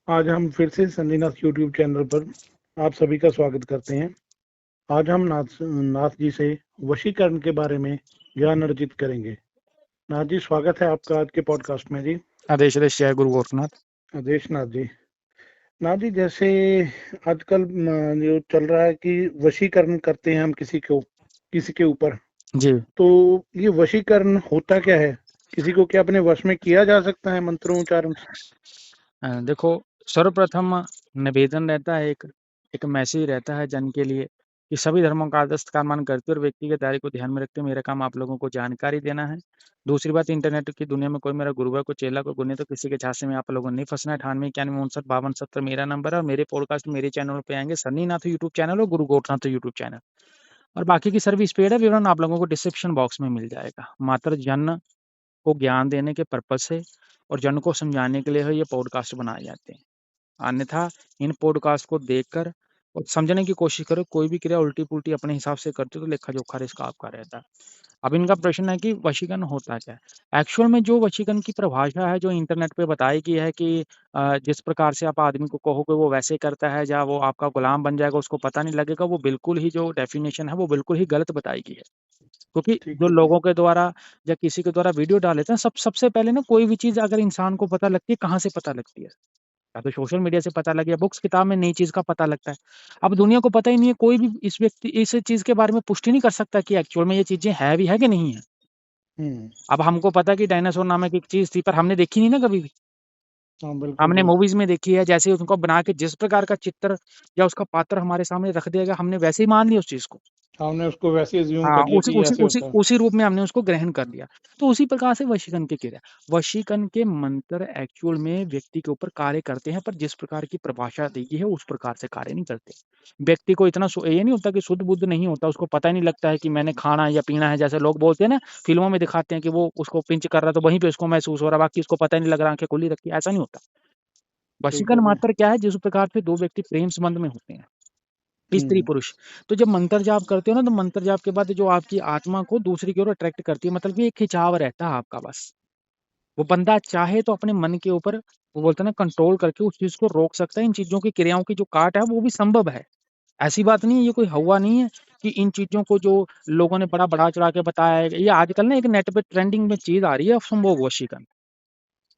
आज हम फिर से संजीनाथ यूट्यूब चैनल पर आप सभी का स्वागत करते हैं। आज हम नाथ जी से वशीकरण के बारे में ज्ञान अर्जित करेंगे। नाथ जी, स्वागत है आपका आज के पॉडकास्ट में जी। आदेश आदेश जय गुरु गोरखनाथ। आदेश नाथ जी। नाथ जी, जैसे आजकल जो चल रहा है कि वशीकरण करते हैं हम किसी के ऊपर, जी तो ये वशीकरण होता क्या है? किसी को क्या अपने वश में किया जा सकता है मंत्रोच्चारण से? देखो, सर्वप्रथम निवेदन रहता है, एक मैसेज रहता है जन के लिए कि सभी धर्मों का आदर्श मान करते हुए और व्यक्तिगत दायरे को ध्यान में रखते हुए मेरा काम आप लोगों को जानकारी देना है। दूसरी बात, इंटरनेट की दुनिया में कोई मेरा गुरु है, कोई चेला, कोई गुनी, तो किसी के झांसे में आप लोगों ने नहीं फंसना है। 98 51 52 70 मेरा नंबर है और मेरे पॉडकास्ट मेरे चैनल पे आएंगे, सन्नीनाथ यूट्यूब चैनल और गुरु गोरखनाथ यूट्यूब चैनल, और बाकी की सर्विस पेड है। विवरण आप लोगों को डिस्क्रिप्शन बॉक्स में मिल जाएगा। मात्र जन को ज्ञान देने के पर्पज से और जन को समझाने के लिए ये पॉडकास्ट बनाए जाते हैं। अन्यथा इन पॉडकास्ट को देखकर और समझने की कोशिश करो, कोई भी क्रिया उल्टी पुल्टी अपने हिसाब से करते हो तो लेखा जोखा इसका आपका रहता है। अब इनका प्रश्न है कि वशीकरण होता क्या है। एक्चुअल में जो वशीकरण की परिभाषा है, जो इंटरनेट पे बताई गई है कि जिस प्रकार से आप आदमी को कहोगे वो वैसे करता है, या वो आपका गुलाम बन जाएगा, उसको पता नहीं लगेगा, वो बिल्कुल ही जो डेफिनेशन है वो बिल्कुल ही गलत बताई गई है। क्योंकि ठीक जो है जी। लोगों के द्वारा या किसी के द्वारा वीडियो डाले थे, सबसे पहले ना कोई भी चीज अगर इंसान को पता लगती है, कहाँ से पता लगती है? या तो सोशल मीडिया से पता लगे या बुक्स किताब में नई चीज का पता लगता है। अब दुनिया को पता ही नहीं है, कोई भी इस चीज के बारे में पुष्टि नहीं कर सकता कि एक्चुअल में ये चीजें है भी है कि नहीं है। हम्म। अब हमको पता है कि डायनासोर नामक एक चीज थी, पर हमने देखी नहीं ना कभी भी। हाँ, बिल्कुल हमने जी। मूवीज में देखी है, जैसे उनको बना के जिस प्रकार का चित्र या उसका पात्र हमारे सामने रख दिया गया, हमने वैसे ही मान लिया उस चीज को। हमने उसको वैसे अज्यूम हाँ, कर लिया उसी कि उसी ऐसे उसी होता है। उसी रूप में हमने उसको ग्रहण कर लिया। तो उसी प्रकार से वशीकरण की क्रिया, वशीकरण के मंत्र एक्चुअल में व्यक्ति के ऊपर कार्य करते हैं, पर जिस प्रकार की परिभाषा दी गई है उस प्रकार से कार्य नहीं करते। व्यक्ति को इतना ये नहीं होता कि शुद्ध बुद्ध नहीं होता, उसको पता ही नहीं लगता है कि मैंने खाना है या पीना है। जैसे लोग बोलते हैं ना, फिल्मों में दिखाते हैं कि वो उसको पिंच कर रहा है तो वहीं पे उसको महसूस हो रहा है, बाकी उसको पता ही नहीं लग रहा, आंखें खुली रखी है, ऐसा नहीं होता। ठीक वशीकरण है जी। मात्र क्या है, जिस प्रकार से दो व्यक्ति प्रेम संबंध में होते हैं, स्त्री हम्म। पुरुष, तो जब मंत्र जाप करते हो ना, तो मंत्र जाप के बाद जो आपकी आत्मा को दूसरी की ओर अट्रैक्ट करती है, मतलब कि एक खिंचाव रहता है आपका बस। वो बंदा चाहे तो अपने मन के ऊपर, वो बोलते हैं ना, कंट्रोल करके उस चीज को रोक सकता है। इन चीजों की क्रियाओं की जो काट है वो भी संभव है। ऐसी बात नहीं है, ये कोई हवा नहीं है कि इन चीजों को जो लोगों ने बड़ा बढ़ा चढ़ा के बताया है। ये आजकल ना एक नेट पे ट्रेंडिंग में चीज आ रही है, संभोग वशीकरण।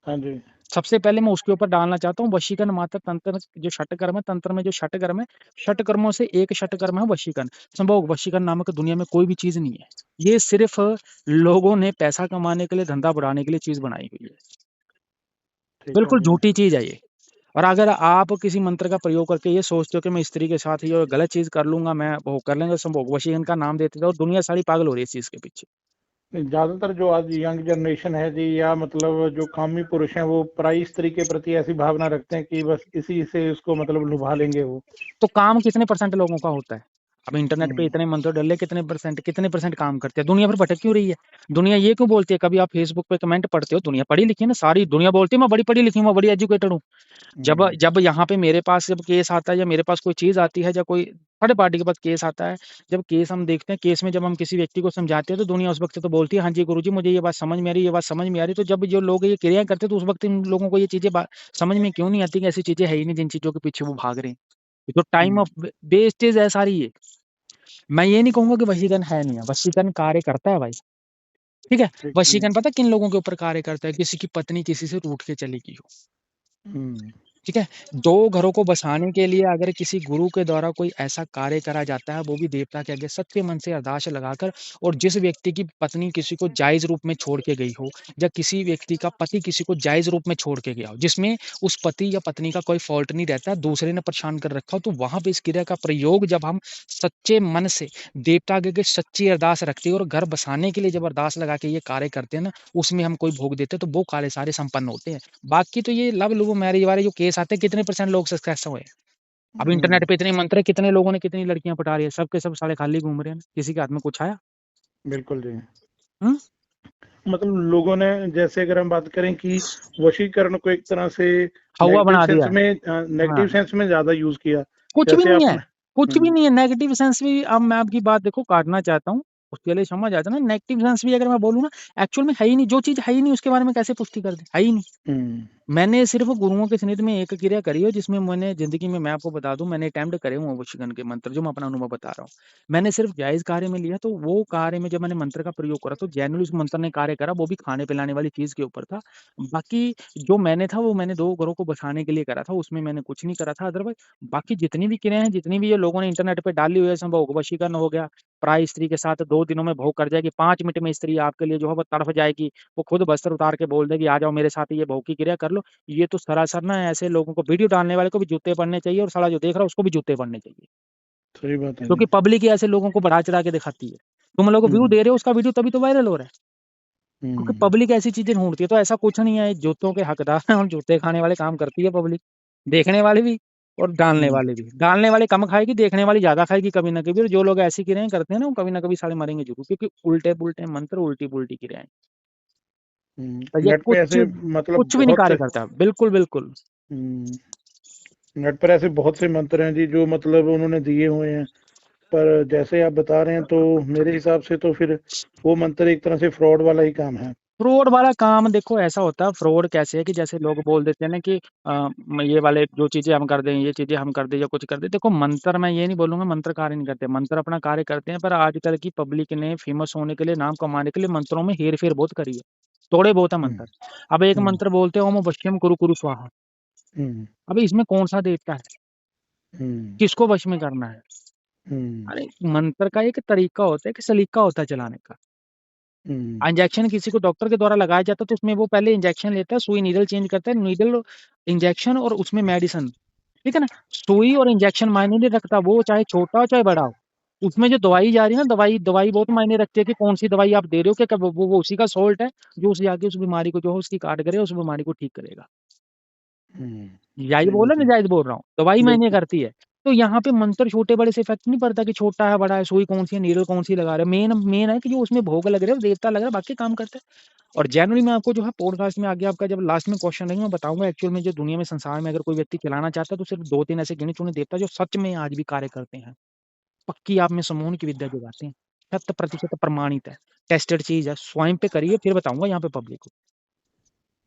हाँ जी। सबसे पहले मैं उसके ऊपर डालना चाहता हूँ, वशीकरण मात्र तंत्र, जो षटकर्म है, तंत्र में जो षटकर्म है, षटकर्मों से एक षटकर्म है वशीकरण। संभोग वशीकरण नामक दुनिया में कोई भी चीज नहीं है। ये सिर्फ लोगों ने पैसा कमाने के लिए, धंधा बढ़ाने के लिए चीज बनाई हुई है। ठीक है बिल्कुल जी। झूठी चीज है ये। और अगर आप किसी मंत्र का प्रयोग करके ये सोचते हो कि मैं स्त्री के साथ ये गलत चीज कर लूंगा, मैं वो कर लेंगे, संभोग वशीकरण का नाम देते थे और दुनिया सारी पागल हो रही है इस चीज के पीछे। ज्यादातर जो आज यंग जनरेशन है जी, या मतलब जो कामी पुरुष हैं, वो पराई स्त्री के प्रति ऐसी भावना रखते हैं कि बस इसी से उसको मतलब लुभा लेंगे वो। तो काम कितने परसेंट लोगों का होता है? अब इंटरनेट पे हम्म। इतने मंत्र डले, कितने परसेंट काम करते हैं? दुनिया भर भटक क्यों रही है? दुनिया ये क्यों बोलती है? कभी आप फेसबुक पे कमेंट पढ़ते हो, दुनिया पढ़ी लिखी है ना, सारी दुनिया बोलती है मैं बड़ी पढ़ी लिखी हूँ, मैं बड़ी एजुकेटेड हूँ। जब हम्म। जब यहाँ पे मेरे पास जब केस आता है, या मेरे पास कोई चीज आती है, या कोई थर्ड पार्टी के पास केस आता है, जब केस हम देखते हैं, केस में जब हम किसी व्यक्ति को समझाते हैं, तो दुनिया उस वक्त तो बोलती है हाँ जी गुरुजी, मुझे ये बात समझ में आ रही है, ये बात समझ में आ रही है। तो जब जो लोग ये क्रिया करते हैं, तो उस वक्त इन लोगों को ये चीजें समझ में क्यों नहीं आती कि ऐसी चीजें है ही नहीं जिन चीजों के पीछे वो भाग रहे हैं। ये तो टाइम हम्म। ऑफ वेस्टेज है सारी ये। मैं ये नहीं कहूंगा कि वशीकरण है नहीं है, वशीकरण कार्य करता है भाई। ठीक है। ठीक है जी। वशीकरण पता है किन लोगों के ऊपर कार्य करता है? किसी की पत्नी किसी से रूठ के चली गई हो। हम्म। ठीक है। दो घरों को बसाने के लिए अगर किसी गुरु के द्वारा कोई ऐसा कार्य करा जाता है, वो भी देवता के आगे सच्चे मन से अरदास लगाकर, और जिस व्यक्ति की पत्नी किसी को जायज रूप में छोड़ के गई हो, या किसी व्यक्ति का पति किसी को जायज रूप में छोड़ के गया हो, जिसमें उस पति या पत्नी का कोई फॉल्ट नहीं रहता, दूसरे ने परेशान कर रखा हो, तो वहां पे इस क्रिया का प्रयोग जब हम सच्चे मन से देवता के आगे सच्ची अरदास रखते हैं और घर बसाने के लिए जब अरदास लगा के ये कार्य करते हैं ना, उसमें हम कोई भोग देते हैं, तो वो कार्य सारे संपन्न होते हैं। बाकी तो ये लव लुव मैरिज वाले जो केस आते हैं, कितने परसेंट लोग सक्सेस हुए हैं? अब हम्म। इंटरनेट पे इतने मंत्र है, कितने लोगों ने कितनी लड़कियां पटा रही है, सब के सब साले खाली घूम रहे हैं, किसी के हाथ में कुछ आया? बिल्कुल जी। हम्म? मतलब लोगों ने, जैसे अगर हम बात करें कि वशीकरण को एक तरह से हवा बना दिया। नेगेटिव हाँ, सेंस में ज्यादा यूज किया। कुछ भी जैसे नहीं है, आपने। कुछ भी हम्म। नहीं है नेगेटिव सेंस भी। अब मैं आपकी बात देखो काटना चाहता हूँ, उसके लिए समझ आता है ना, नेगेटिव सेंस भी अगर मैं बोलूँ ना, एक्चुअल में है ही नहीं। जो चीज है ही नहीं उसके बारे में कैसे पुष्टि कर दे? है ही नहीं। हम्म। मैंने सिर्फ़ गुरुओं के सानिध्य में एक क्रिया करी है जिसमें मैंने ज़िंदगी में मैं आपको बता दूँ मैंने अटेम्प्ट करे हुए हैं वशीकरण के मंत्र जो मैं अपना अनुभव बता रहा हूँ। मैंने सिर्फ़ जायज़ कार्य में लिया तो वो कार्य में जब मैंने मंत्र का प्रयोग करा तो जेनुइनली उस मंत्र ने कार्य करा वो भी खाने-पिलाने वाली चीज़ के ऊपर था। बाकी जो मैंने था वो मैंने 2 घरों को बसाने के लिए करा था उसमें मैंने कुछ नहीं करा था अदरवाइज़ बाकी जितनी भी क्रियाएँ हैं, जितनी भी ये लोगों ने इंटरनेट पे डाली हुई है संभोग वशीकरण हो गया, पराई स्त्री के साथ 2 दिनों में भोग कर जाएगी, 5 मिनट में स्त्री आपके लिए जो है वो तड़फ जाएगी, वो खुद वस्त्र उतार के बोल देगी आ जाओ मेरे साथ ये भोग की क्रिया कर लो। ये तो सरासर ना ऐसे लोगों को वीडियो डालने वाले को भी जूते पड़ने चाहिए और साला जो देख रहा है उसको भी जूते पड़ने चाहिए। सही बात है जी। क्योंकि पब्लिक ही ऐसे लोगों को बढ़ा-चढ़ा के दिखाती है। तुम लोग व्यू हुँ, दे रहे हो उसका वीडियो तभी तो वायरल हो रहा है। क्योंकि हुँ, पब्लिक ऐसी चीज़ें ढूँढती है, तो ऐसा कुछ नहीं है जूतों के हकदार हैं और जूते खाने वाले काम करती है पब्लिक। देखने वाले भी और डालने हुँ, वाले भी। डालने वाले कम खाएगी, देखने वाली ज़्यादा खाएगी कभी न कभी और जो लोग ऐसी क्रियाएँ करते हैं ना, वो कभी न कभी साले मरेंगे ज़रूर क्योंकि उल्टे-पुल्टे मंत्र, उल्टी-पुल्टी क्रियाएँ। हुँ। तो ये नेट पे कुछ ऐसे मतलब कुछ भी नहीं बहुत कार्य से करता। बिल्कुल, बिल्कुल। हुँ, नेट पर ऐसे बहुत से मंत्र हैं जी जो मतलब उन्होंने दिए हुए हैं। पर जैसे आप बता रहे हैं तो मेरे हिसाब से तो फिर वो मंत्र एक तरह से फ्रॉड वाला ही काम है। फ्रॉड वाला काम देखो ऐसा होता है, फ्रॉड कैसे है कि जैसे लोग बोल देते हैं ना कि ये वाले जो चीज़ें हम कर दें, ये चीज़ें हम कर दें या कुछ कर दें। देखो मंत्र मैं ये नहीं बोलूँगा मंत्र कार्य नहीं करते, मंत्र अपना कार्य करते हैं पर आजकल की पब्लिक ने फेमस होने के लिए, नाम कमाने के लिए मंत्रों में हेर-फेर बहुत करी है। थोड़े बहुत है हुँ, मंत्र। अब एक हुँ, मंत्र बोलते हैं ओम वश्यम कुरु कुरु स्वाहा। हुँ, अब इसमें कौन-सा देवता है? हुँ, किसको वश में करना है? हुँ, अरे मंत्र का एक तरीका होता है, एक सलीका होता है चलाने का। हुँ, इंजेक्शन किसी को डॉक्टर के द्वारा लगाया जाता है तो उसमें वो पहले इंजेक्शन लेता है, सुई नीडल चेंज करता है, नीडल इंजेक्शन और उसमें मेडिसिन, ठीक है ना? सुई और इंजेक्शन मायने नहीं रखता, वो चाहे छोटा हो चाहे बड़ा हो। उसमें जो दवाई जा रही है ना दवाई दवाई बहुत मायने रखती है कि कौन-सी दवाई आप दे रहे हो कि कब वो उसी का सॉल्ट है, जो उस जाके उस बीमारी को जो है उसकी काट करे, उस बीमारी को ठीक करेगा। हुँ। जायज़ सही बोल रहा बात हूँ, है। नाजायज़ बोल रहा हूँ? दवाई मायने बिल्कुल। करती है। तो यहाँ पे मंत्र छोटे-बड़े से इफ़ेक्ट नहीं पड़ता कि छोटा है, बड़ा है, सुई कौन-सी है, नीडल कौन-सी लगा रहे हो। मेन मेन है कि जो उसमें भोग लग रहे है, वो देवता लग रहा है, बाकी काम करता है। और जनरली मैं आपको जो है पॉडकास्ट में आगे आपका जब लास्ट में क्वेश्चन रहेंगे मैं बताऊँगा एक्चुअल में जो दुनिया में संसार में अगर कोई व्यक्ति चलाना चाहता है तो सिर्फ़ 2-3 ऐसे गिने-चुने देवता जो सच में आज भी कार्य करते हैं। पक्की आप में समूह की विद्या जगाते हैं। शत प्रतिशत प्रमाणित है। टेस्टेड चीज़ है। स्वयं पे करिए फिर बताऊँगा यहाँ पे पब्लिक को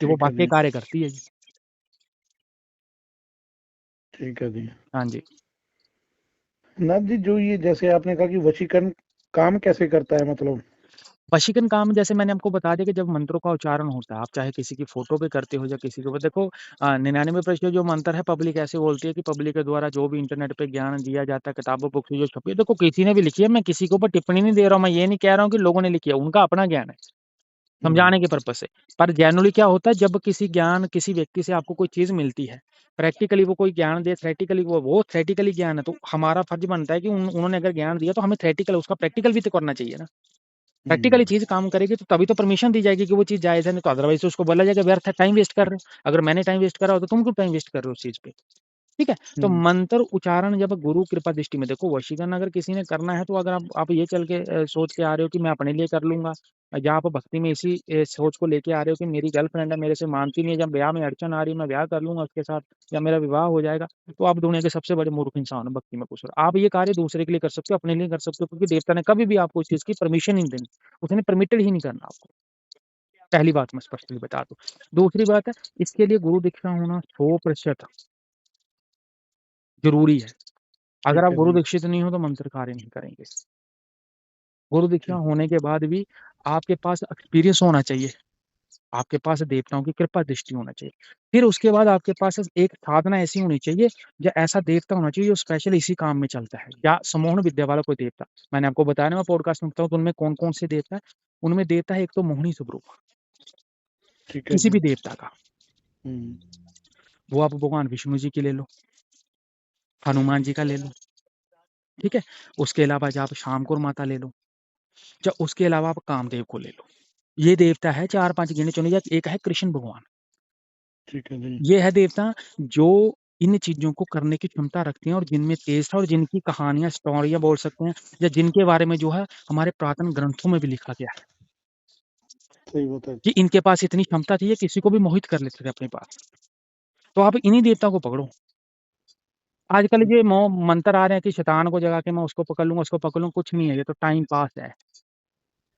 कि वो ठीक है वाक़ई जी, कार्य करती है जी। ठीक है जी। हाँ जी। नाथ जी जो ये जैसे आपने कहा कि वशीकरण काम कैसे करता है मतलब? वशीकरण काम जैसे मैंने आपको बता दिया कि जब मंत्रों का उच्चारण होता है, आप चाहे किसी की फ़ोटो पे करते हो या किसी के ऊपर देखो 99% जो मंत्र है पब्लिक ऐसे बोलती है कि पब्लिक के द्वारा जो भी इंटरनेट पे ज्ञान दिया जाता है, किताबों बुक से जो छपी है, देखो किसी ने भी लिखी है, मैं किसी के ऊपर टिप्पणी नहीं दे रहा हूँ, मैं ये नहीं कह रहा हूँ कि लोगों ने लिखी है, उनका अपना ज्ञान है, हुँ, समझाने के पर्पज़ से। पर जेनुइनली क्या होता है जब किसी ज्ञान किसी व्यक्ति से आपको कोई चीज़ मिलती है, प्रैक्टिकली वो कोई ज्ञान दे थ्योरेटिकली वो थ्योरेटिकली ज्ञान है, तो हमारा फर्ज़ बनता है कि उन्होंने अगर ज्ञान दिया तो हमें थ्योरेटिकल उसका प्रैक्टिकल भी तो करना चाहिए ना। प्रैक्टिकली हुँ, चीज़ काम करेगी तो तभी तो परमिशन दी जाएगी कि वो चीज़ जायज़ है, नहीं तो अदरवाइज़ तो उसको बोला जाएगा व्यर्थ है, टाइम वेस्ट कर रहे हो। अगर मैंने टाइम वेस्ट करा हो तो तुम क्यों टाइम वेस्ट कर रहे हो उस चीज़ पे? ठीक है? तो हुँ, मंत्र उच्चारण जब गुरु कृपा दृष्टि में देखो वशीकरण अगर किसी ने करना है तो अगर आप ये चल के सोच के आ रहे हो कि मैं अपने लिए कर लूँगा या आप भक्ति में इसी सोच को लेके आ रहे हो कि मेरी गर्लफ्रेंड है, मेरे से मानती नहीं है, जब ब्याह में अड़चन आ रही है, मैं ब्याह कर लूँगा उसके साथ या मेरा विवाह हो जाएगा, तो आप दुनिया के सबसे बड़े मूर्ख इंसान हो भक्ति में कुशल। आप ये कार्य दूसरे के लिए कर सकते हो, अपने लिए कर सकते हो क्योंकि देवता ने कभी भी आपको इस चीज़ की परमिशन नहीं देनी। उसने परमिटेड ही नहीं करना आपको। पहली बात मैं स्पष्टली बता दूँ। दूसरी बात है, इसके लिए गुरु दीक्षा होना 100% ज़रूरी है। अगर ठीक आप है गुरु जी, दीक्षित नहीं हो तो मंत्र कार्य नहीं करेंगे। गुरु दीक्षा ठीक होने के बाद भी आपके पास एक्सपीरियंस होना चाहिए। आपके पास देवताओं की कृपा दृष्टि होना चाहिए। फिर उसके बाद आपके पास एक साधना ऐसी होनी चाहिए या ऐसा देवता होना चाहिए जो स्पेशल इसी काम में चलता है या सम्मोहन विद्या वाला कोई देवता। मैंने आपको बताया ना मैं पॉडकास्ट में बताऊँ तो उनमें कौन-कौन से देवता हैं। उनमें देवता है एक तो मोहिनी स्वरूप, ठीक है किसी जी। भी देवता का। हुँ, वो आप भगवान विष्णु जी की ले लो, हनुमान जी का ले लो, ठीक है? उसके अलावा आप शामकोर माता ले लो, या उसके अलावा आप कामदेव को ले लो। ये देवता है 4-5 गिने चुने या एक है कृष्ण भगवान। ठीक है जी। ये है देवता जो इन चीज़ों को करने की क्षमता रखते हैं और जिनमें तेज था और जिनकी कहानियाँ, स्टोरियाँ बोल सकते हैं या जिनके बारे में जो है हमारे पुरातन ग्रंथों में भी लिखा गया है सही बात है। कि इनके पास इतनी क्षमता थी ये किसी को भी मोहित कर लेते थे अपने पास। तो आप इन्हीं देवता को पकड़ो। आजकल ये मंत्र आ रहे हैं कि शैतान को जगा के मैं उसको पकड़ लूँगा, उसको पकड़ लूँगा, कुछ नहीं है, ये तो टाइम पास है।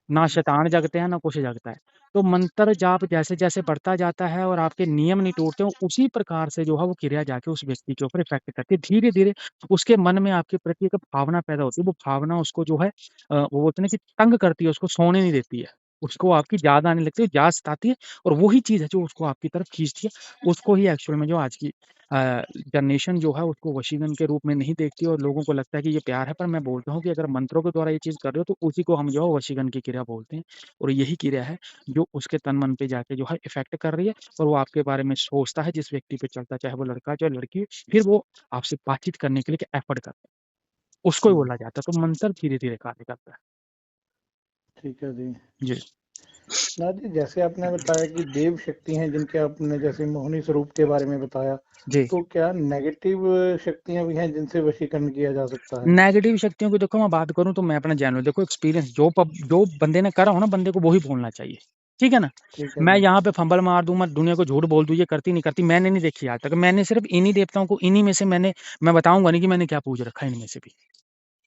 ना शैतान जगते हैं, ना कुछ जगता है। तो मंत्र जाप जैसे-जैसे बढ़ता जाता है और आपके नियम नहीं टूटते, उसी प्रकार से जो है वो क्रिया जाके उस व्यक्ति के ऊपर इफ़ेक्ट करती है। धीरे-धीरे उसके मन में आपके प्रति एक भावना पैदा होती है, वो भावना उसको जो है वो बोलते हैं ना कि तंग करती है, उसको सोने नहीं देती है। उसको आपकी याद आने लगती है, याद सताती है और वही चीज़ है जो उसको आपकी तरफ खींचती है। उसको ही एक्चुअल में जो आज की जनरेशन जो है उसको वशीकरण के रूप में नहीं देखती और लोगों को लगता है कि ये प्यार है, पर मैं बोलता हूँ कि अगर मंत्रों के द्वारा ये चीज़ कर रहे हो तो उसी को हम जो है वशीकरण की क्रिया बोलते हैं और यही क्रिया है जो उसके तन मन पे जाके जो है इफ़ेक्ट कर रही है और वो आपके बारे में सोचता है जिस व्यक्ति पे चलता है, चाहे वो लड़का हो चाहे लड़की हो, फिर वो आपसे बातचीत करने के लिए एफर्ट करता है, उसको ही हम्म, बोला जाता है। तो मंत्र धीरे-धीरे कार्य करता है। ठीक है जी। जी। ना जी, जैसे आपने बताया कि देव शक्ति हैं जिनके आपने जैसे मोहिनी स्वरूप के बारे में बताया, जी। तो क्या नेगेटिव शक्तियां भी हैं जिनसे वशीकरण किया जा सकता है? नेगेटिव शक्तियों की देखो मैं बात करूँ तो मैं अपना जेन्युइन देखो एक्सपीरियंस जो बंदे ने करा हो ना बंदे को वो ही बोलना चाहिए। ठीक है ना? ठीक है मैं जी। यहाँ पे फंबल मार दूँ, मैं दुनिया को झूठ बोल दूँ, ये करती नहीं करती, मैंने नहीं देखी आज तक। मैंने सिर्फ़ इन्हीं देवताओं को इन्हीं में से मैं बताऊँगा नहीं कि मैंने क्या पूज रखा है इनमें से भी।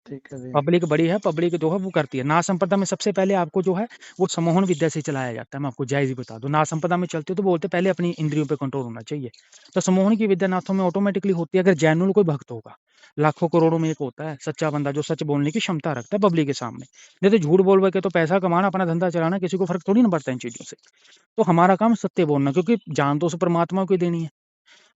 ठीक है जी। पब्लिक बड़ी है, पब्लिक जो है वो करती है। नाग संपदा में सबसे पहले आपको जो है वो सम्मोहन विद्या से चलाया जाता है, मैं आपको जायज़ ही बता दूँ। नाग संपदा में चलते हो तो बोलते हैं पहले अपनी इंद्रियों पे कंट्रोल होना चाहिए। तो सम्मोहन की विद्या नाथों में ऑटोमैटिकली होती है अगर जेन्युइन कोई भक्त होगा। लाखों करोड़ों में एक होता है सच्चा बंदा जो सच बोलने की क्षमता रखता है पब्लिक के सामने। नहीं तो झूठ बोल-बोल के तो पैसा कमाना, अपना धंधा चलाना किसी को फ़र्क थोड़ी ना पड़ता है इन चीज़ों से। तो हमारा काम सत्य बोलना क्योंकि जान तो उस परमात्मा को ही देनी है।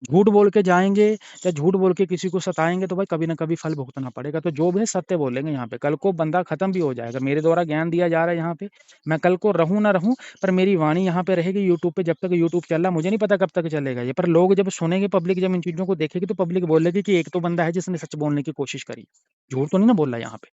झूठ बोल के जाएँगे या झूठ बोल के किसी को सताएँगे तो भाई कभी न कभी फल भुगतना पड़ेगा। तो जो भी है सत्य बोलेंगे यहाँ पे। कल को बंदा खत्म भी हो जाएगा। मेरे द्वारा ज्ञान दिया जा रहा है यहाँ पे। मैं कल को रहूँ ना रहूँ पर मेरी वाणी यहाँ पे रहेगी यूट्यूब पे जब तक यूट्यूब चल रहा है मुझे नहीं पता कब तक चलेगा ये। पर लोग जब सुनेंगे पब्लिक जब इन चीज़ों को देखेगी तो पब्लिक बोलेगी कि एक तो बंदा है जिसने सच बोलने की कोशिश करी। झूठ तो नहीं ना बोल रहा यहाँ पे।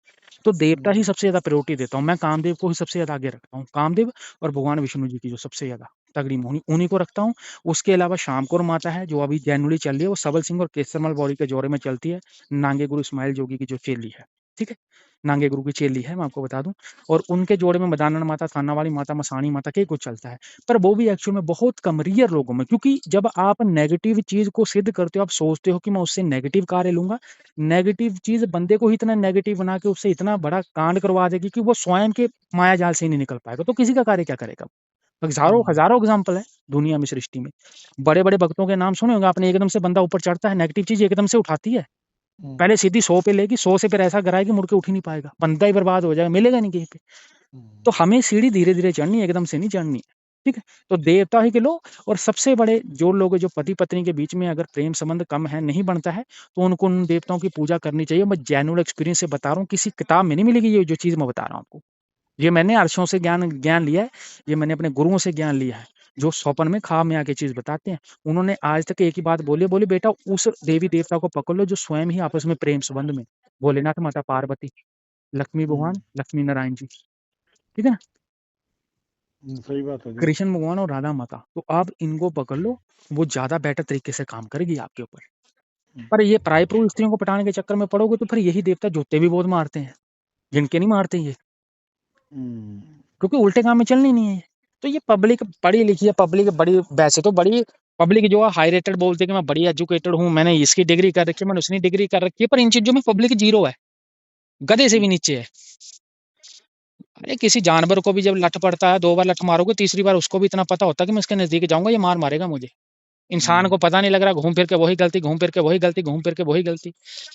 तो देवता ही हम्म, सबसे ज़्यादा प्रायोरिटी देता हूँ। मैं कामदेव को ही सबसे ज़्यादा आगे रखता हूँ। कामदेव और भगवान विष्णु जी की जो सबसे ज़्यादा तगड़ी मोहिनी उन्हीं को रखता हूँ। उसके अलावा शामकोर माता है जो अभी जेनुअली चल रही है, वो सबल सिंह और केसरमल बॉडी के जोड़े में चलती है। नांगे गुरु इस्माइल जोगी की जो चेली है, ठीक है? नांगे गुरु की चेली है, मैं आपको बता दूँ और उनके जोड़े में मदानन माता, थानावाली माता, मसाणी माता के कुछ चलता है। पर वो भी एक्चुअल में बहुत कम रेयर लोगों में क्योंकि जब आप नेगेटिव चीज़ को सिद्ध करते हो, आप सोचते हो कि मैं उससे नेगेटिव कार्य लूँगा। नेगेटिव चीज़ बंदे को ही इतना नेगेटिव बना के उससे इतना बड़ा कांड करवा देगी कि वो स्वयं के माया जाल से ही नहीं निकल पाएगा, तो किसी का कार्य क्या करेगा? हज़ारों हम्म, हज़ारों एग्ज़ाम्पल है दुनिया में, सृष्टि में। बड़े-बड़े भक्तों के नाम सुने होंगे आपने, एकदम से बंदा ऊपर चढ़ता है, नेगेटिव चीज़ एकदम से उठाती है। हम्म, पहले सीधी 100 पे लेगी, 100 से फिर ऐसा गिराएगी मुड़ के उठ ही नहीं पाएगा। बंदा ही बर्बाद हो जाएगा, मिलेगा नहीं कहीं पे। तो हम्म, हमें सीढ़ी धीरे-धीरे चढ़नी है, एकदम से नहीं चढ़नी है, ठीक है? तो देवता ही के लो और सबसे बड़े जो लोग जो पति-पत्नी के बीच में अगर प्रेम संबंध कम है, नहीं बनता है, तो उनको उन देवताओं की पूजा करनी चाहिए। मैं जेन्युइन एक्सपीरियंस से बता रहा हूँ, किसी किताब में नहीं मिलेगी ये जो चीज़ मैं बता रहा हूँ आपको। ये मैंने अर्षों से ज्ञान ज्ञान लिया है, ये मैंने अपने गुरुओं से ज्ञान लिया है, जो स्वप्न में ख्वाब में आके चीज़ बताते हैं। उन्होंने आज तक एक ही बात बोली है, बोले बेटा उस देवी-देवता को पकड़ लो जो स्वयं ही आपस में प्रेम संबंध में, भोलेनाथ, माता पार्वती, लक्ष्मी हम्म, भगवान, लक्ष्मी नारायण जी, ठीक है ना? सही बात है जी। कृष्ण भगवान और राधा माता, तो आप इनको पकड़ लो, वो ज़्यादा बेटर तरीके से काम करेगी आपके ऊपर। हम्म, पर ये पराई-पुरुष स्त्रियों को पटाने के चक्कर में पड़ोगे तो फिर यही देवता जूते भी बहुत मारते हैं, जिनके नहीं मारते ये। हम्म, क्योंकि उल्टे काम में चलनी नहीं है ये। तो ये पब्लिक पढ़ी लिखी है, पब्लिक बड़ी वैसे तो बड़ी पब्लिक जो है हाई रेटेड बोलती है कि मैं बड़ी एजुकेटेड हूँ, मैंने इसकी डिग्री कर रखी है, मैंने उसकी डिग्री कर रखी है, पर इन चीज़ों में पब्लिक ज़ीरो है, गधे से भी नीचे है। अरे किसी जानवर को भी जब लत पड़ता है, 2 बार लत मारोगे, तीसरी बार उसको भी इतना पता होता है कि मैं इसके नज़दीक जाऊँगा, ये मार मारेगा मुझे। इंसान को हम्म, पता नहीं लग रहा, घूम फिर के वही गलती, घूम फिर के वही गलती, घूम फिर के वही गलती।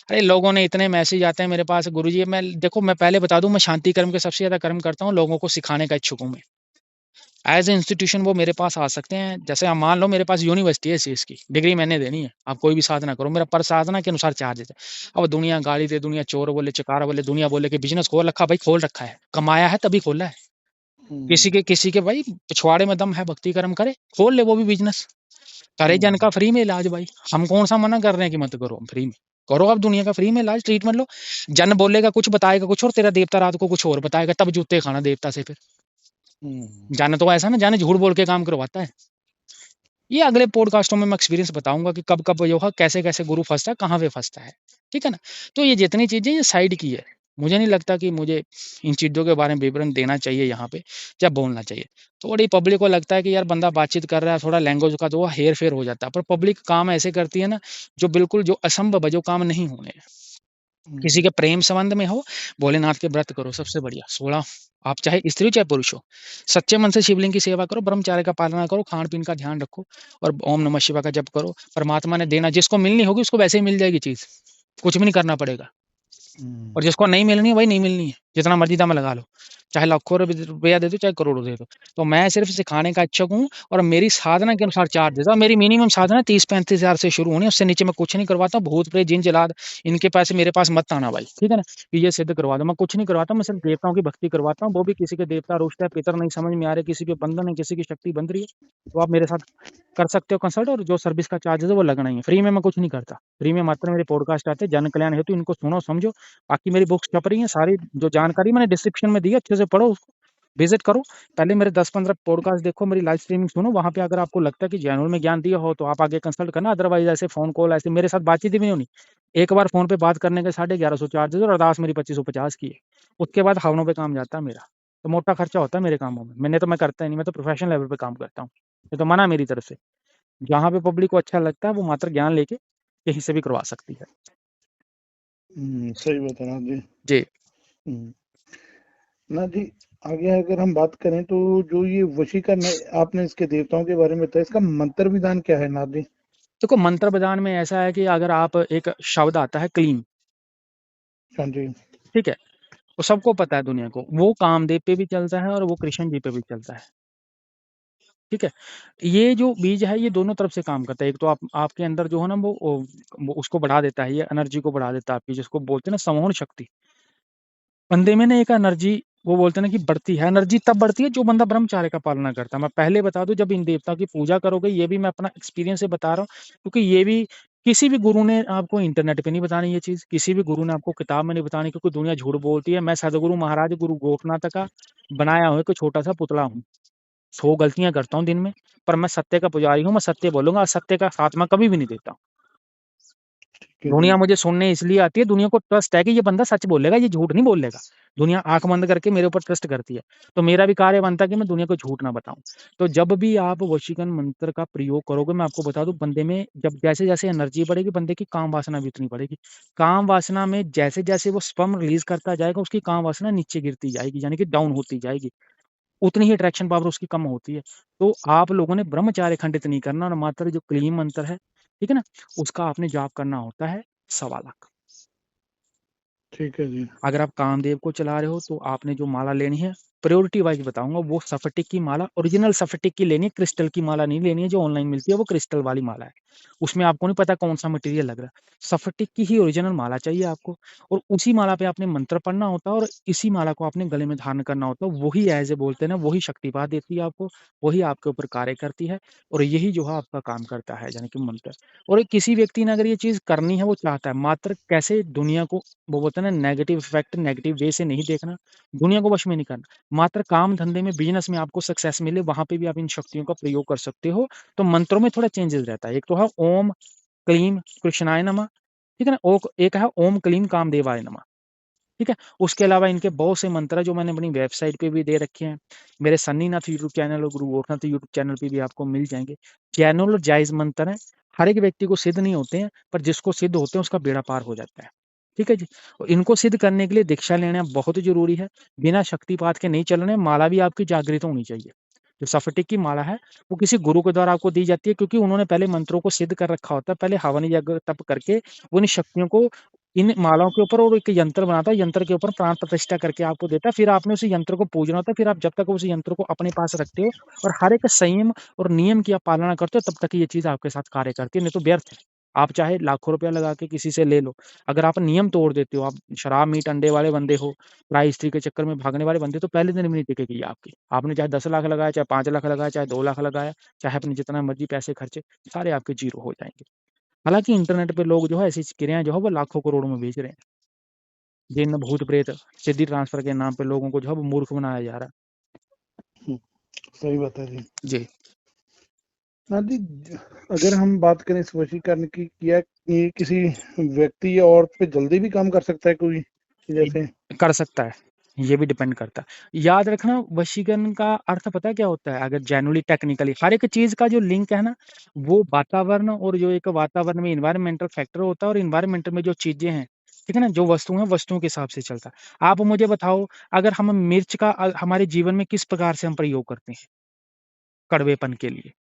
अरे लोगों ने इतने मैसेज आते हैं मेरे पास, गुरुजी मैं देखो मैं पहले बता दूँ मैं शांति कर्म के सबसे ज़्यादा कर्म करता हूँ, लोगों को सिखाने का इच्छुक हूँ मैं। एज़ ए इंस्टीट्यूशन वो मेरे पास आ सकते हैं। जैसे आप मान लो मेरे पास यूनिवर्सिटी है इस चीज़ की, डिग्री मैंने देनी है। आप कोई भी साधना करो, मेरा पर साधना के अनुसार चार्जेज़ है। अब दुनिया गाली दे, दुनिया चोर बोले, चकारा बोले, दुनिया बोले कि बिज़नेस खोल रखा, भाई खोल रखा है। कमाया है तभी खोला है। हम्म, किसी के भाई पिछवाड़े में दम है, भक्ति कर्म करे, खोल ले वो भी बिज़नेस। करे जन हम्म, का फ्री में इलाज भाई। हम कौन-सा मना कर रहे हैं कि मत करो, हम फ्री में। करो आप दुनिया का फ्री में इलाज, ट्रीटमेंट लो। जन बोलेगा कुछ, बताएगा कुछ और तेरा देवता रात को कुछ और बताएगा, तब जूते खाना देवता से फिर। हम्म, जाने तो ऐसा ना जाने झूठ बोल के काम करवाता है। ये अगले पॉडकास्टों में मैं एक्सपीरियंस बताऊँगा कि कब-कब जो है कैसे-कैसे गुरु फँसता है, कहाँ पे फँसता है। ठीक है ना? तो ये जितनी चीज़ें ये साइड की है। मुझे नहीं लगता कि मुझे इन चीज़ों के बारे में विवरण देना चाहिए यहाँ पे या बोलना चाहिए। थोड़ी पब्लिक को लगता है कि यार बंदा बातचीत कर रहा है, थोड़ा लैंग्वेज का तो हेर-फेर हो जाता है। पर पब्लिक काम ऐसे करती है ना, जो बिल्कुल जो असंभव है, जो काम नहीं होने हैं। किसी के प्रेम संबंध में हो, भोलेनाथ के व्रत करो, सबसे बढ़िया 16, आप चाहे स्त्री हो चाहे पुरुष हो, सच्चे मन से शिवलिंग की सेवा करो, ब्रह्मचार्य का पालना करो, खान-पीन का ध्यान रखो और ओम नमः शिवाय का जप करो। परमात्मा ने देना, जिसको मिलनी होगी उसको वैसे ही मिल जाएगी चीज़, कुछ भी नहीं करना पड़ेगा। और जिसको नहीं मिलनी है, वही नहीं मिलनी है, जितना मर्ज़ी दम लगा लो, चाहे लाखों रुपया दे दो, चाहे करोड़ों दे दो। तो मैं सिर्फ़ सिखाने का इच्छुक हूँ और मेरी साधना के अनुसार चार्ज देता हूँ। मेरी मिनिमम साधना 30-35 हज़ार से शुरू होनी है, उससे नीचे मैं कुछ नहीं करवाता हूँ। भूत, प्रेत, जिन, जल्लाद इनके पैसे मेरे पास मत आना भाई, ठीक है ना? कि ये सिद्ध करवा दो, मैं कुछ नहीं करवाता, मैं सिर्फ़ देवताओं की भक्ति करवाता हूँ। वो भी किसी के देवता रुष्ट है, पितर नहीं समझ में आ रहे, किसी के बंधन है, किसी की शक्ति बंध रही है, तो आप मेरे साथ कर सकते हो कंसल्ट, और जो सर्विस का चार्जेज़ है वो लगना ही है। फ्री में मैं कुछ नहीं करता। फ्री में मात्र मेरे पॉडकास्ट आते हैं, जन कल्याण हेतु, इनको सुनो, समझो। बाकी मेरी बुक्स छप रही हैं, सारी जो जानकारी मैंने डिस्क्रिप्शन में दी है, अच्छे से पढ़ो उसको, विज़िट करो। पहले मेरे 10-15 पॉडकास्ट देखो, मेरी लाइव स्ट्रीमिंग सुनो, वहाँ पे अगर आपको लगता है कि जेन्युइन में ज्ञान दिया हो, तो आप आगे कंसल्ट करना, अदरवाइज़ ऐसे फ़ोन कॉल ऐसे मेरे साथ बातचीत भी नहीं होनी। एक बार फ़ोन पे बात करने के 1150 चार्जेज़ और अरदास मेरी 2550 की है। उसके बाद हवनों पे काम जाता है मेरा। तो मोटा खर्चा होता है मेरे कामों में। मैंने तो मैं करता ही नहीं, मैं तो प्रोफ़ेशनल लेवल पे काम करता हूँ। ये तो मना है मेरी तरफ से। जहाँ पे पब्लिक को अच्छा लगता है, वो मात्र ज्ञान लेके कहीं से भी करवा सकती है। सही बात है नाथ जी। जी। नाथ जी, आगे अगर हम बात करें तो जो ये वशीकरण है, आपने इसके देवताओं के बारे में बताया, इसका मंत्र विधान क्या है नाथ जी? देखो, मंत्र विधान में ऐसा है कि अगर आप एक शब्द आता है क्लीम, हाँ जी। ठीक है? वो सबको पता है दुनिया को, वो कामदेव पे भी चलता है और वो कृष्ण जी पे भी चलता है, ठीक है? ये जो बीज है, ये दोनों तरफ से काम करता है। एक तो आपके अंदर जो है ना वो उसको बढ़ा देता है, ये एनर्जी को बढ़ा देता है आपकी, जिसको बोलते हैं ना समोहन शक्ति। बंदे में ना एक एनर्जी, वो बोलते हैं ना कि बढ़ती है, एनर्जी तब बढ़ती है जो बंदा ब्रह्मचार्य का पालना करता है। मैं पहले बता दूँ, जब इन देवताओं की पूजा करोगे, ये भी मैं अपना एक्सपीरियंस से बता रहा हूँ, क्योंकि ये भी किसी भी गुरु ने आपको इंटरनेट पे नहीं बतानी ये चीज़, किसी भी गुरु ने आपको किताब में नहीं बतानी, क्योंकि दुनिया झूठ बोलती है। मैं सद्गुरु महाराज गुरु गोरखनाथ का बनाया हुआ एक छोटा-सा पुतला हूँ। 100 गलतियाँ करता हूँ दिन में, पर मैं सत्य का पुजारी हूँ, मैं सत्य बोलूँगा, असत्य का साथ मैं कभी भी नहीं देता। ठीक है जी। दुनिया मुझे सुनने इसलिए आती है, दुनिया को ट्रस्ट है कि ये बंदा सच बोलेगा, ये झूठ नहीं बोलेगा। दुनिया आँख बंद करके मेरे ऊपर ट्रस्ट करती है। तो मेरा भी कार्य बनता है कि मैं दुनिया को झूठ ना बताऊँ। तो जब भी आप वशीकरण मंत्र का प्रयोग करोगे, मैं आपको बता दूँ, बंदे में जब जैसे-जैसे एनर्जी बढ़ेगी, बंदे की काम वासना भी उतनी बढ़ेगी। काम वासना में जैसे-जैसे वो स्पर्म रिलीज़ करता जाएगा, उसकी काम वासना नीचे गिरती जाएगी, यानी कि डाउन होती जाएगी। उतनी ही अट्रैक्शन पावर उसकी कम होती है। तो आप लोगों ने ब्रह्मचार्य खंडित नहीं करना, और मात्र जो क्लीम मंत्र है, ठीक है ना? उसका आपने जाप करना होता है 1.25 लाख। ठीक है जी। अगर आप कामदेव को चला रहे हो, तो आपने जो माला लेनी है, प्रायोरिटी वाइज़ बताऊँगा, वो स्फटिक की माला, ओरिजिनल स्फटिक की लेनी है, क्रिस्टल की माला नहीं लेनी है, जो ऑनलाइन मिलती है वो क्रिस्टल वाली माला है। उसमें आपको नहीं पता कौन-सा मटेरियल लग रहा है। स्फटिक की ही ओरिजिनल माला चाहिए आपको, और उसी माला पे आपने मंत्र पढ़ना होता है, और इसी माला को आपने गले में धारण करना होता है। वही ऐज़ ए बोलते हैं ना, वही शक्तिपात देती है आपको, वही आपके ऊपर कार्य करती है, और यही जो है आपका काम करता है, यानी कि मंत्र। और किसी व्यक्ति ने अगर ये चीज़ करनी है, वो चाहता है, मात्र कैसे दुनिया को, वो बोलते हैं ना, नेगेटिव इफ़ेक्ट नेगेटिव वे से नहीं देखना, दुनिया को वश में नहीं करना। मात्र काम धंधे में, बिज़नेस में आपको सक्सेस मिले, वहाँ पे भी आप इन शक्तियों का प्रयोग कर सकते हो। तो मंत्रों में थोड़ा चेंजेस रहता है। एक तो है ओम क्लीम कृष्णाय नमः, ठीक है ना? एक है ओम क्लीम कामदेवाय नमः, ठीक है? उसके अलावा इनके बहुत से मंत्र हैं, जो मैंने अपनी वेबसाइट पे भी दे रखे हैं। मेरे सन्नीनाथ यूट्यूब चैनल और गुरु गोरखनाथ यूट्यूब चैनल पे भी आपको मिल जाएँगे। जेन्युइन और जायज़ मंत्र हैं। हर एक व्यक्ति को सिद्ध नहीं होते हैं, पर जिसको सिद्ध होते हैं उसका बेड़ा पार हो जाता है। ठीक है जी? और इनको सिद्ध करने के लिए दीक्षा लेना बहुत ज़रूरी है। बिना शक्तिपात के नहीं चलना है, माला भी आपकी जागृत होनी चाहिए। जो स्फटिक की माला है, वो किसी गुरु के द्वारा आपको दी जाती है, क्योंकि उन्होंने पहले मंत्रों को सिद्ध कर रखा होता है। पहले हवन यज्ञ तप करके वो इन शक्तियों को इन मालाओं के ऊपर, और एक यंत्र बनाता है, यंत्र के ऊपर प्राण प्रतिष्ठा करके आपको देता है। फिर आपने उस यंत्र को पूजना होता है, फिर आप जब तक उस यंत्र को अपने पास रखते हो और हर एक संयम और नियम की आप पालना करते हो, तब तक ये चीज़ आपके साथ कार्य करती है, नहीं तो व्यर्थ है। आप चाहे लाखों रुपया लगा के किसी से ले लो, अगर आप नियम तोड़ देते हो, आप शराब, मीट, अंडे वाले बंदे हो, पराई स्त्री के चक्कर में भागने वाले बंदे हो, तो पहले दिन भी नहीं टिकेगी ये आपकी। आपने चाहे 10 लाख लगाया, चाहे 5 लाख लगाया, चाहे 2 लाख लगाया, चाहे अपने जितना मर्ज़ी पैसे खर्चे, सारे आपके ज़ीरो हो जाएँगे। हालाँकि इंटरनेट पे लोग जो है ऐसी क्रियाएँ जो है वो लाखों करोड़ों में बेच रहे हैं। जिन भूत प्रेत सिद्धि ट्रांसफर के नाम पे लोगों को जो है वो मूर्ख बनाया जा रहा हुँ, सही बात है जी। है। जी। नाथ जी, अगर हम बात करें इस वशीकरण की, क्या ये किसी व्यक्ति या औरत पे जल्दी भी काम कर सकता है कोई? जैसे कर सकता है, ये भी डिपेंड करता है। याद रखना, वशीकरण का अर्थ पता है क्या होता है? अगर जेन्युइनली टेक्निकली हर एक चीज़ का जो लिंक है ना, वो वातावरण, और जो एक वातावरण में एनवायरमेंटल फैक्टर होता है, और एनवायरमेंट में जो चीज़ें हैं, ठीक है ना? जो वस्तु है वस्तुओं के हिसाब से चलता है। आप मुझे बताओ, अगर हम मिर्च का हमारे जीवन में किस प्रकार से हम प्रयोग करते हैं कड़वेपन के लिए,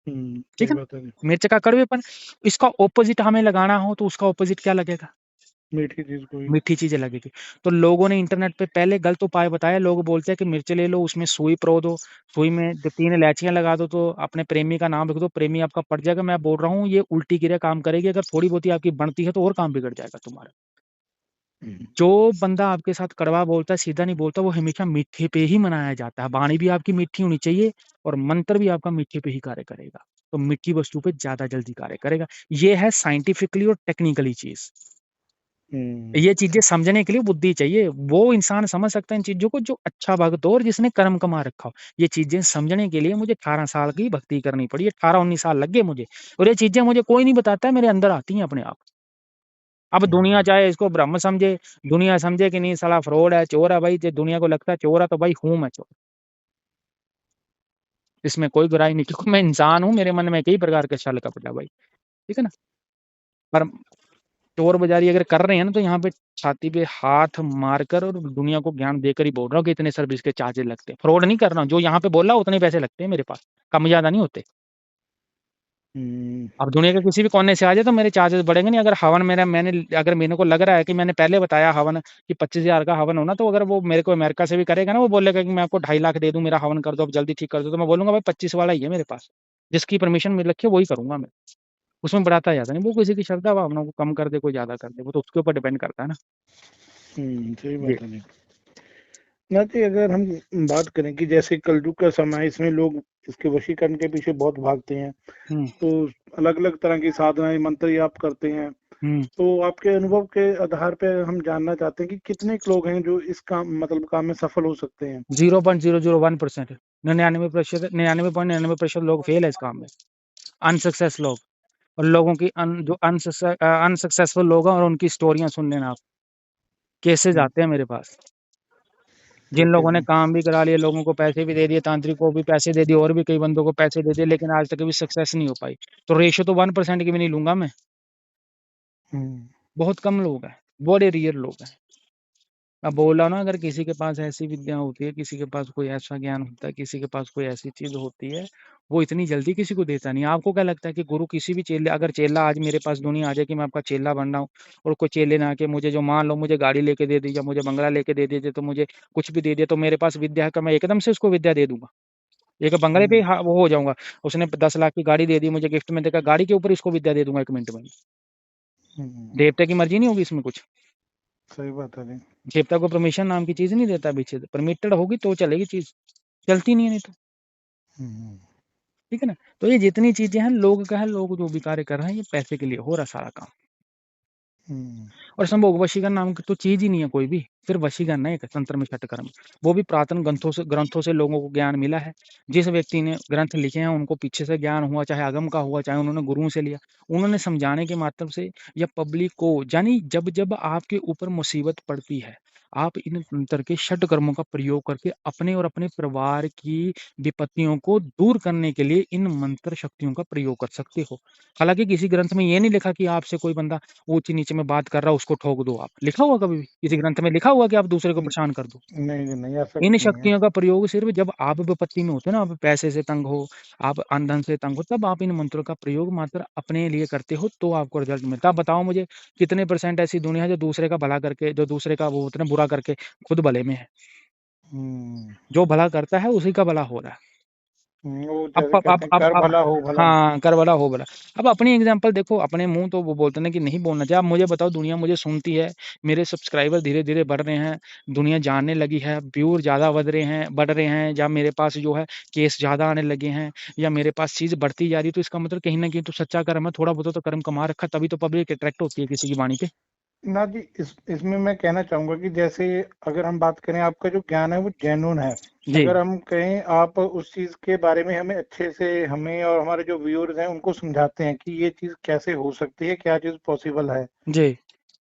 ठीक सही है ना? बात है जी। मिर्च का कड़वेपन, इसका ऑपोजिट हमें लगाना हो तो उसका ऑपोजिट क्या लगेगा? मीठी चीज कोई। मीठी चीज़ें लगेगी। तो लोगों ने इंटरनेट पे पहले गलत उपाय बताया, लोग बोलते हैं कि मिर्च ले लो, उसमें सुई पिरो दो, सुई में 3 इलायचियाँ लगा दो तो अपने प्रेमी का नाम लिख दो, प्रेमी आपका पट जाएगा। मैं बोल रहा हूँ ये उल्टी क्रिया काम करेगी, अगर थोड़ी बहुत ही आपकी बनती है तो और काम बिगड़ जाएगा तुम्हारा। हम्म, जो बंदा आपके साथ कड़वा बोलता है, सीधा नहीं बोलता, वो हमेशा मीठे पे ही मनाया जाता है। वाणी भी आपकी मीठी होनी चाहिए और मंत्र भी आपका मीठे पे ही कार्य करेगा। तो मीठी वस्तु पे ज़्यादा जल्दी कार्य करेगा। ये है साइंटिफिकली और टेक्निकली चीज़। ये चीज़ें समझने के लिए बुद्धि चाहिए। वो इंसान समझ सकता है इन चीज़ों को जो अच्छा भक्त हो और जिसने कर्म कमा रखा हो। ये चीज़ें समझने के लिए मुझे 18 साल की भक्ति करनी पड़ी। 18-19 साल लग गए मुझे और ये चीज़ें मुझे कोई नहीं बताता है, मेरे अंदर आती हैं अपने आप। अब दुनिया हम्म, चाहे इसको ब्रह्म समझे, दुनिया समझे कि नहीं साला फ्रॉड है, चोर है, भाई जो दुनिया को लगता है चोर है तो भाई हूँ मैं चोर। इसमें कोई बुराई नहीं, क्योंकि मैं इंसान हूँ, मेरे मन में कई प्रकार के छल कपट है भाई, ठीक है ना? पर चोर बाज़ारी अगर कर रहे हैं ना तो यहाँ पे छाती पे हाथ मारकर और दुनिया को ज्ञान देकर ही बोल रहा हूँ कि इतने सर्विस के चार्जेस लगते हैं। फ्रॉड नहीं कर रहा हूँ, जो यहाँ पे बोल रहा हूँ उतने पैसे लगते हैं मेरे पास, कम ज़्यादा नहीं होते। हम्म, अब दुनिया के किसी भी कोने से आ जाए तो मेरे चार्जेस बढ़ेंगे नहीं। अगर हवन अगर मेरे को लग रहा है कि मैंने पहले बताया हवन कि 25,000 का हवन होना, तो अगर वो मेरे को अमेरिका से भी करेगा ना, वो बोलेगा कि मैं आपको 2.5 लाख दे दूँ, मेरा हवन कर दो, अब जल्दी ठीक कर दो, तो मैं बोलूँगा भाई 25 वाला ही है मेरे पास। जिसकी परमिशन मिल रखी है वही करूँगा मैं। उसमें बढ़ाता ज़्यादा नहीं, वो किसी की श्रद्धा भावना को कम कर दे, कोई ज़्यादा कर दे, वो तो उसके ऊपर डिपेंड करता है ना। सही जी। बात है जी। ना जी, अगर हम बात करें कि जैसे कलयुग का समय है, इसमें लोग इसके वशीकरण के पीछे बहुत भागते हैं, हुँ, तो अलग अलग तरह की साधनाएं मंत्र जाप करते हैं। हुँ। तो आपके अनुभव के आधार पे हम जानना चाहते हैं कि कितने लोग हैं जो इस काम मतलब काम में सफल हो सकते हैं। 0.001%, 99% 99.99% लोग फेल है इस काम में, अनसक्सेस लोग। और लोगों की जो अनसक्सेसफुल लोग हैं और उनकी स्टोरियाँ सुन लेना आप, केसेज़ हम्म, आते हैं मेरे पास। जिन ठीक है लोगों ने जी। काम भी करा लिए, लोगों को पैसे भी दे दिए, तांत्रिक को भी पैसे दे दिए और भी कई बंदों को पैसे दे दिए, लेकिन आज तक कभी सक्सेस नहीं हो पाई। तो रेशियो तो 1% की भी नहीं लूँगा मैं, हम्म, बहुत कम लोग हैं, बड़े रेयर लोग हैं। मैं बोल रहा हूँ ना, अगर किसी के पास ऐसी विद्या होती है, किसी के पास कोई ऐसा ज्ञान होता है, किसी के पास कोई ऐसी चीज़ होती है, वो इतनी जल्दी किसी को देता नहीं है। आपको क्या लगता है कि गुरु किसी भी चेले, अगर चेला आज मेरे पास दुनिया आ जाए कि मैं आपका चेला बन रहा हूँ और कोई चेले ना आके मुझे, जो मान लो मुझे गाड़ी लेके दे दी या मुझे बंगला लेके दे दीजिए, तो मुझे कुछ भी दे दिया, तो मेरे पास विद्या है का मैं एकदम से उसको विद्या दे दूंगा? एक बंगले पे हम्म, हाँ, वो हो जाऊंगा। उसने 10 लाख की गाड़ी दे दी मुझे गिफ्ट में, देकर गाड़ी के ऊपर इसको विद्या दे दूंगा 1 मिनट में। हम्म, देवता की मर्जी नहीं होगी इसमें कुछ। सही बात है जी। देवता को परमिशन नाम की चीज नहीं देता पीछे से, परमिटेड होगी तो चलेगी चीज, चलती नहीं है नहीं तो। हम्म, ठीक है ना? तो ये जितनी चीजें हैं, लोग का है, लोग जो भी कार्य कर रहे हैं ये पैसे के लिए हो रहा सारा काम। हम्म, और संभोग वशीकरण नाम की तो चीज ही नहीं है कोई भी, सिर्फ वशीकरण है एक तंत्र में षटकर्म। वो भी प्राचीन ग्रंथों से लोगों को ज्ञान मिला है। जिस व्यक्ति ने ग्रंथ लिखे हैं उनको पीछे से ज्ञान हुआ, चाहे आगम का हुआ, चाहे उन्होंने गुरुओं से लिया, उन्होंने समझाने के माध्यम से या पब्लिक को, यानी जब जब आपके ऊपर मुसीबत पड़ती है, आप इन तंत्र के षट कर्मों का प्रयोग करके अपने और अपने परिवार की विपत्तियों को दूर करने के लिए इन मंत्र शक्तियों का प्रयोग कर सकते हो। हालांकि किसी ग्रंथ में ये नहीं लिखा कि आपसे कोई बंदा ऊँच-नीच में बात कर रहा है उसको ठोक दो आप। लिखा हुआ कभी भी? किसी ग्रंथ में लिखा हुआ कि आप दूसरे को हम्म, परेशान कर दो? नहीं जी, नहीं, ऐसा इन कुछ नहीं है। शक्तियों का प्रयोग सिर्फ़ जब आप विपत्ति में होते हो ना, आप पैसे से तंग हो, आप अन-धन से तंग हो, तब आप इन मंत्रों का प्रयोग मात्र अपने लिए करते हो, तो आपको रिज़ल्ट मिलता है। अब बताओ मुझे कितने परसेंट ऐसी दुनिया है जो दूसरे का भला करके, जो दूसरे का वो होता है ना बुरा करके खुद भले में है। हम्म, जो भला करता है उसी का भला हो रहा है। वो अब जैसे प कहते हैं कर अब भला हो भला। हाँ, कर भला हो भला। अब अपनी एग्ज़ाम्पल देखो, अपने मुँह तो वो बोलते हैं ना कि नहीं बोलना चाहिए। अब मुझे बताओ, दुनिया मुझे सुनती है, मेरे सब्सक्राइबर धीरे-धीरे बढ़ रहे हैं, दुनिया जानने लगी है, व्यूअर ज़्यादा बढ़ रहे हैं, या मेरे पास जो है केस ज़्यादा आने लगे हैं, या मेरे पास चीज़ बढ़ती जा रही है, तो इसका मतलब कहीं न कहीं तो सच्चा कर्म है, थोड़ा बहुत तो कर्म कमा रखा है, तभी तो पब्लिक अट्रैक्ट होती है किसी की वाणी पे। ना जी, इसमें मैं कहना चाहूंगा कि जैसे अगर हम बात करें, आपका जो ज्ञान है वो जेन्युइन है। जी, अगर हम कहें आप उस चीज के बारे में हमें अच्छे से, हमें और हमारे जो व्यूअर्स हैं उनको समझाते हैं कि ये चीज कैसे हो सकती है, क्या चीज पॉसिबल है, जी,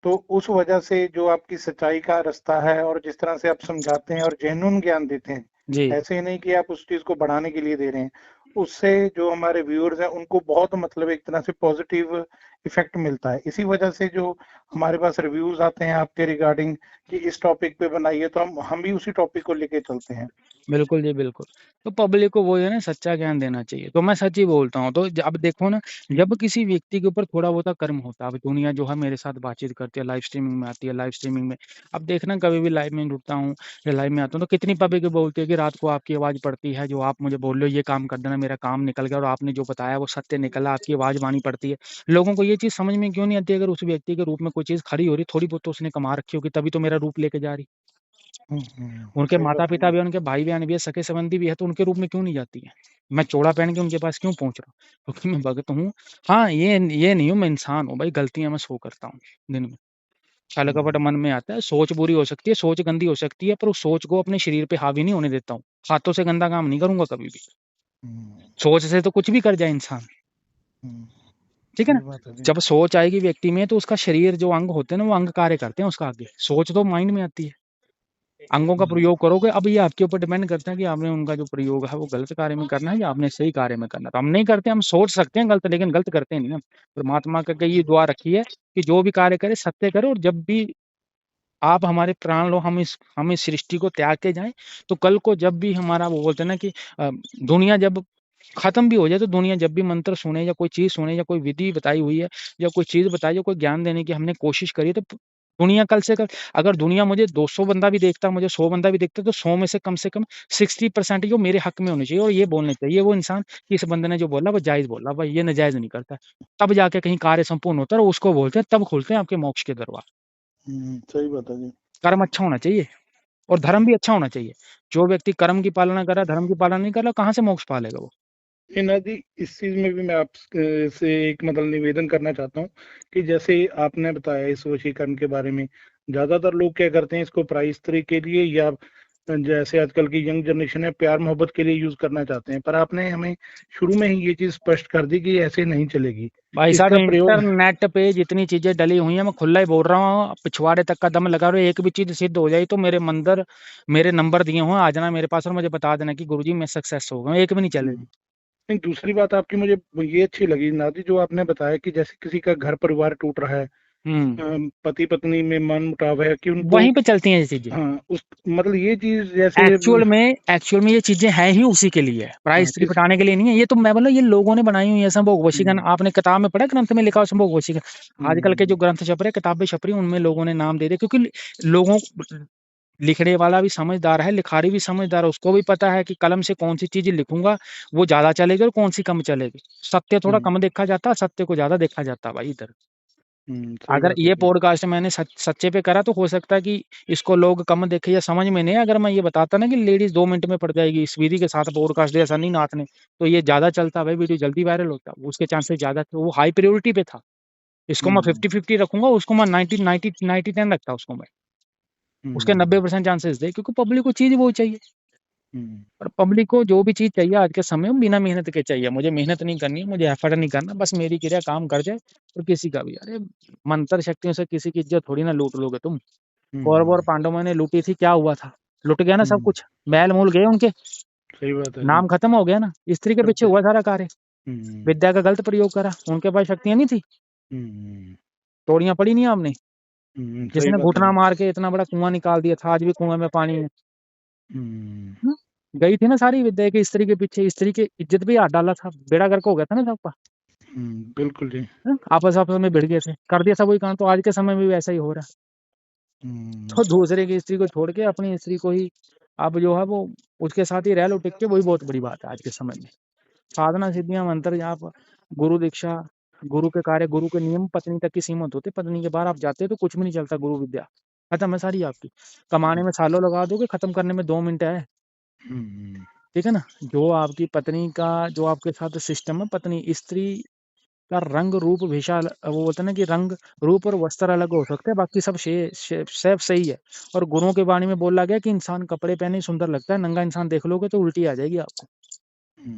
तो उस वजह से जो आपकी सच्चाई का रास्ता है और जिस तरह से आप समझाते हैं और जेन्युइन ज्ञान देते हैं, जी, ऐसे ही नहीं कि आप उस चीज को बढ़ाने के लिए दे रहे हैं, उससे जो हमारे व्यूअर्स हैं उनको बहुत मतलब एक तरह से पॉजिटिव इफेक्ट मिलता है। इसी वजह से जो हमारे पास रिव्यूज आते हैं आपके रिगार्डिंग कि इस टॉपिक पे बनाइए, तो हम भी उसी टॉपिक को लेके चलते हैं। बिल्कुल जी, बिल्कुल। तो पब्लिक को वो है ना सच्चा ज्ञान देना चाहिए, तो मैं सच ही बोलता हूँ। तो अब देखो ना, जब किसी व्यक्ति के ऊपर थोड़ा बहुत कर्म होता है, अब दुनिया जो है मेरे साथ बातचीत करती है, लाइव स्ट्रीमिंग में आती है, लाइव स्ट्रीमिंग में अब देखना कभी भी लाइव में जुड़ता हूँ या लाइव में आता हूँ, तो कितनी पब्लिक बोलती है कि रात को आपकी आवाज़ पड़ती है, जो आप मुझे बोल रहे हो ये काम कर देना, मेरा काम निकल गया और आपने जो बताया वो सत्य निकला, आपकी आवाज़ वाणी पड़ती है। लोगों को ये चीज़ समझ में क्यों नहीं आती, अगर उस व्यक्ति के रूप में कोई चीज़ खड़ी हो रही, थोड़ी बहुत तो उसने कमा रखी होगी, तभी तो मेरा रूप लेके जा रही। उनके सही बात है माता-पिता जी। भी हैं, उनके भाई-बहन भी हैं, सगे-संबंधी भी हैं, तो उनके रूप में क्यों नहीं जाती है? मैं चोला पहन के उनके पास क्यों पहुँच रहा हूँ? क्योंकि मैं भक्त हूँ। हाँ, ये नहीं हूँ, मैं इंसान हूँ भाई, गलतियाँ मैं 100 करता हूँ दिन में। छल-कपट हम्म, मन में आता है, सोच बुरी हो सकती है, सोच गंदी हो सकती है, पर उस सोच को अपने शरीर पे हावी नहीं होने देता हूँ। हाथों से गंदा काम नहीं करूँगा कभी भी। हम्म, सोच से तो कुछ भी कर जाए इंसान, हम्म, ठीक है ना? सही बात है जी। जब सोच आएगी व्यक्ति में, तो उसका शरीर जो अंग होते हैं ना, वो अंग कार्य करते हैं उसका आगे। सोच तो माइंड में आती है। अंगों का हम्म, प्रयोग करोगे, अब ये आपके ऊपर डिपेंड करता है कि आपने उनका जो प्रयोग है वो गलत कार्य में करना है या आपने सही कार्य में करना है। तो हम नहीं करते, हम सोच सकते हैं गलत, लेकिन गलत करते नहीं हम। परमात्मा का ये दुआ रखी है कि जो भी कार्य करे सत्य करे, और जब भी आप हमारे प्राण लो, हम इस सृष्टि को त्याग के जाएं, तो कल को जब भी हमारा वो बोलते हैं ना कि दुनिया जब खत्म भी हो जाए, तो दुनिया जब भी मंत्र सुने या कोई चीज सुने या कोई विधि बताई हुई है या कोई चीज बताई है, कोई ज्ञान देने की हमने कोशिश करी है, तो दुनिया कल से कल, अगर दुनिया मुझे 200 बंदा भी देखता, मुझे 100 बंदा भी देखता, तो 100 में से कम 60% जो मेरे हक में होने चाहिए, और ये बोलने चाहिए वो इंसान कि इस बंदे ने जो बोला वो जायज बोला, भाई ये नाजायज नहीं करता। तब जाके कहीं कार्य संपूर्ण होता है, और उसको बोलते हैं, तब खुलते हैं आपके मोक्ष के दरवाजे। सही बात है जी। कर्म अच्छा होना चाहिए और धर्म भी अच्छा होना चाहिए। जो व्यक्ति कर्म की पालना कर रहा है, धर्म की पालना नहीं कर रहा, कहाँ से मोक्ष पालेगा वो? ना जी, इस चीज में भी मैं आप से एक मतलब निवेदन करना चाहता हूँ कि जैसे आपने बताया इस वशीकरण के बारे में, ज्यादातर लोग क्या करते हैं इसको प्राइस तरी के लिए, या जैसे आजकल की यंग जनरेशन है प्यार मोहब्बत के लिए यूज करना चाहते हैं, पर आपने हमें शुरू में ही ये चीज स्पष्ट कर दी कि ऐसे नहीं चलेगी। भाई साहब, इसका प्रयोग। इंटरनेट पे जितनी चीजें डली हुई हैं, मैं खुला ही बोल रहा हूँ, पिछवाड़े तक का दम लगा रहे हो, एक भी चीज सिद्ध हो जाए तो मेरे नंबर दिए हुए हैं, आ जाना मेरे पास और मुझे बता देना कि गुरुजी मैं सक्सेस हो गया, एक भी नहीं चलेगी। नहीं, दूसरी बात आपकी मुझे ये अच्छी लगी नादी, जो आपने बताया कि जैसे किसी का घर परिवार टूट रहा है, हम्म। पति पत्नी में मन मुटाव है कि उनको, वहीं पे चलती हैं ये चीजें। हाँ उस मतलब ये चीज जैसे एक्चुअल में ये चीजें हैं ही उसी के लिए है, प्राइस हाँ स्त्री किस। पटाने के लिए नहीं है। ये तो मैं बोला, ये लोगों ने बनाई हुई है संभोग वशीकरण। हम्म, आपने किताब में पढ़ा, ग्रंथ में लिखा हो संभोग वशीकरण। आजकल के हम्म, जो ग्रंथ छप रहे, किताबें छप रही, उनमें लोगों ने नाम दे दिए, क्योंकि लोगों लिखने वाला भी समझदार है, लिखारी भी समझदार है, उसको भी पता है कि कलम से कौन सी चीज लिखूंगा वो ज्यादा चलेगी और कौन सी कम चलेगी। सत्य थोड़ा हम्म, कम देखा जाता है, सत्य को ज्यादा देखा जाता है भाई इधर। सही अगर बात है ये जी। पॉडकास्ट मैंने सच्चे पे करा, तो हो सकता है कि इसको लोग कम देखे या समझ में नहीं। अगर मैं ये बताता ना कि लेडीज 2 मिनट में पड़ जाएगी इस विधि के साथ पॉडकास्ट दिया सनी नाथ ने, तो ये ज्यादा चलता भाई, वीडियो जल्दी वायरल होता, उसके चांसेस ज्यादा थे, वो हाई प्रायोरिटी पे था। इसको मैं हम्म, 50-50 रखूंगा, उसको मैं 90-90-90-10 रखता उसको मैं। उसके हम्म, 90% चांसेस थे, क्योंकि पब्लिक को चीज वो चाहिए। हम्म, और पब्लिक को जो भी चीज चाहिए आज के समय में बिना मेहनत के चाहिए। मुझे मेहनत नहीं करनी है, मुझे एफर्ट नहीं करना, बस मेरी क्रिया काम कर जाए। और किसी का भी, अरे मंत्र शक्तियों से किसी की इज्जत थोड़ी ना लूट लोगे तुम। कौरव और हम्म, पांडवों ने लूटी थी, क्या हुआ था? लुट गया ना सब हम्म, कुछ, बैल मूल गए उनके, सही बात है जी। नाम खत्म हो गया ना। स्त्री के सब पीछे कुछ। हुआ सारा कार्य। हम्म, विद्या का गलत प्रयोग करा, उनके पास शक्तियां नहीं थी, हम्म, तोड़ियां पड़ी नहीं आपने। सही जिसने बात है घुटना जी। मार के इतना बड़ा कुआं निकाल दिया था, आज भी कुएं में पानी है। हम्म, हम्म? गई थी ना सारी विद्या की स्त्री के पीछे, स्त्री की इज्जत भी हाथ डाला था, बेड़ा गर्क हो गया था ना सबका। बिल्कुल जी। आपस आपस में भिड़ गए थे, कर दिया सब वही काम, तो आज के समय में भी ऐसा ही हो रहा है। हम्म, तो दूसरे की स्त्री को छोड़ के अपनी स्त्री को ही अब जो है वो उसके साथ ही रह लो टिक के, वही बहुत बड़ी बात है आज के समय में। साधना सिद्धियां मंत्र जाप, गुरु दीक्षा, गुरु के कार्य, गुरु के नियम पत्नी तक की सीमित होते। पत्नी के बाहर आप जाते हो तो कुछ भी नहीं चलता, गुरु विद्या खत्म है सारी आपकी। कमाने में सालों लगा दोगे, खत्म करने में 2 मिनट है। हम्म, ठीक है ना? जो आपकी पत्नी का, जो आपके साथ सिस्टम है, पत्नी स्त्री का रंग रूप भेषा वो बोलते हैं ना कि रंग रूप और वस्त्र अलग हो सकते हैं, बाकी सब सही है। और गुरुओं के वाणी में बोला गया कि इंसान कपड़े पहने ही सुंदर लगता है, नंगा इंसान देख लोगे तो उल्टी आ जाएगी आपको,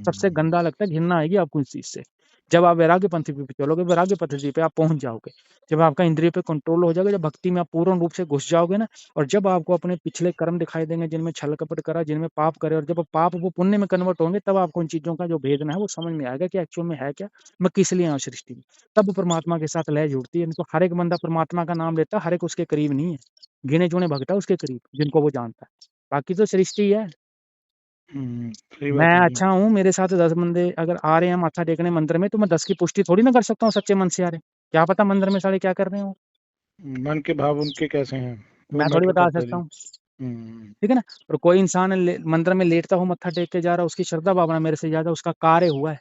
सबसे हम्म, गंदा लगता है, घिरना आएगी आपको इस चीज से। जब आप वैराग्य पंथी पे चलोगे, वैराग्य पद्धति पे आप पहुंच जाओगे। जब आपका इंद्रिय पे कंट्रोल हो जाएगा, जब भक्ति में आप पूर्ण रूप से घुस जाओगे ना, और जब आपको अपने पिछले कर्म दिखाई देंगे जिनमें छल कपट करा, जिनमें पाप करे, और जब पाप वो पुण्य में कन्वर्ट होंगे, तब आपको उन चीजों का जो भेदना है वो समझ में आएगा कि एक्चुअल में है क्या, मैं किस लिए आया सृष्टि में। तब परमात्मा के साथ लय जुड़ती है। नहीं तो हर एक बंदा परमात्मा का नाम लेता है, हर एक उसके करीब नहीं है। गिने चुने भक्त है उसके करीब जिनको वो जानता है, बाकी तो सृष्टि है। सही मैं बात है जी। अच्छा हूँ, मेरे साथ 10 बंदे अगर आ रहे हैं माथा टेकने मंदिर में, तो मैं 10 की पुष्टि थोड़ी ना कर सकता हूँ सच्चे मन से आ रहे हैं। क्या पता मंदिर में साले क्या कर रहे हो, मन के भाव उनके कैसे हैं वो मैं थोड़ी मैटर बता करता है सकता जी। हूँ। हम्म। ठीक है ना। और कोई इंसान मंदिर में लेटता हो, मत्था टेक के जा रहा है, उसकी श्रद्धा भावना मेरे से ज्यादा उसका कार्य हुआ है,